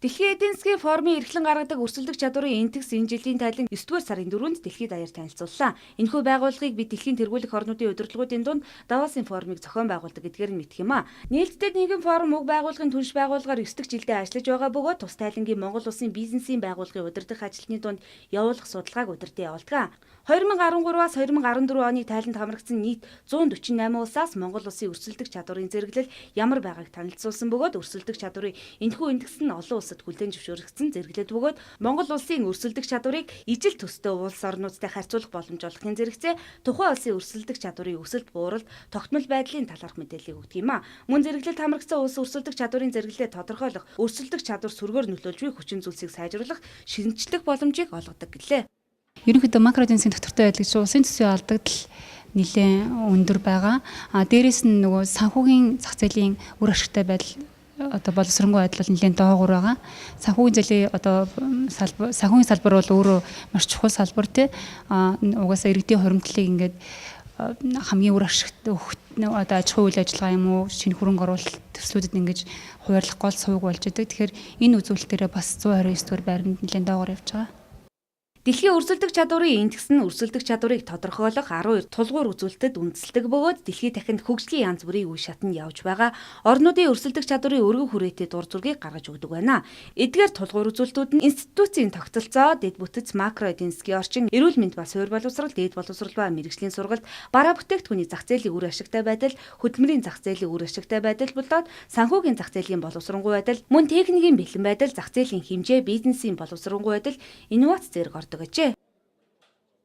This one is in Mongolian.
Дэлхийн эдийн засгийн форумын эрхлэн гаргадаг өрсөлдөх чадварын индекс энэ жилийн тайлан 9-р сарын 4-нд дэлхийд даяар танилцууллаа. Энэхүү байгууллагыг бид дэлхийн тэргуулах орнуудын удирдлагуудын дунд Давосын форумыг зохион байгуулдаг гэдгээр нь мэдэх юм а. Нээлттэй нийгэм форум уг байгууллагын түнш байгууллагаар 9 дахь жилдээ ажиллаж байгаа бөгөөд тус тайлангийн Монгол улсын бизнесийн байгууллагын удирдах ажилтны дунд явуулах судалгааг удирдан явуулдаг. 2013-аас 2014 оны тайланд хамрагдсан нийт 148 улсаас Монгол улсын өрсөлдөх чадварын зэрэглэл ямар байгааг танилцуулсан бөгөөд өрсөлдөх чадварын энэхүү индекс нь олон улсад хүлээн зөвшөөрөгдсөн зэрэглэд бөгөөд Монгол улсын өрсөлдөх чадварыг ижил төстэй улс орнуудтай харьцуулах боломж олохын зэрэгцээ тухайн улсын өрсөлдөх чадварын өсөлт бууралт тогтмол байдлын талаарх мэдээллийг өгдөг юм а. Мөн зэрэглэлд хамрагдсан улс өрсөлдөх чадварын зэрэглэлээ тодорхойлох, өрсөлдөх чадвар сүргээр нөлөөлж буй хүчин зүйлсийг сайжруулах, шинжлэх боломжийг олгодог гэлээ. Ерөнхийдөө макро эдийн засгийн доктортой байдлыг улсын төсвийн алдагдал нэлээд өндөр байгаа. Дээрээс нь нөгөө санхүүгийн зах зээлийн үр ашигтай байдал боловсронгуй байдал нэлээд доогуур байгаа. Санхүүгийн зээлийн санхүүгийн салбар бол өөрөө маш чухал салбар тий. Угаасаа иргэдийн хоримтлалыг ингээд хамгийн үр ашигтай аж ахуйн үйл ажиллагаа юм уу шинэ хөрөнгө оруулалт төслүүдэд ингэж хуваарлах гол сувг болж байгаа. Тэгэхээр энэ үзүүлэлтээрээ бас 129 дугаар байранд нэлээд доогуур явж байгаа. Дэлхийн өрсөлдөх чадварын индекс нь өрсөлдөх чадварыг тодорхойлох 12 тулгуур үзүүлэлтэд үндэслэдэг бөгөөд дэлхийн дахинд хөгжлийн янз бүрийн үе шатанд явж байгаа орнуудын өрсөлдөх чадварын өргөн хүрээтэй дур зургийг гаргаж өгдөг байна. Эдгээр тулгуур үзүүлэлтүүд нь институцийн тогтолцоо, дэд бүтц, макро эдийн засгийн орчин, эрүүл мэнд ба суурь боловсрол, дээд боловсрол ба мэрэгжлийн сургалт, бараа бүтээгдэхүүний зах зээлийн үр ашигтай байдал, хөдөлмөрийн зах зээлийн үр ашигтай байдал болоод санхүүгийн зах зээлийн боловсронгуй байдал, мөн техникийн бэлэн байдал, зах зээлийн хэмжээ, бизнесийн боловсронгуй байдал, инновац зэрэг ордог.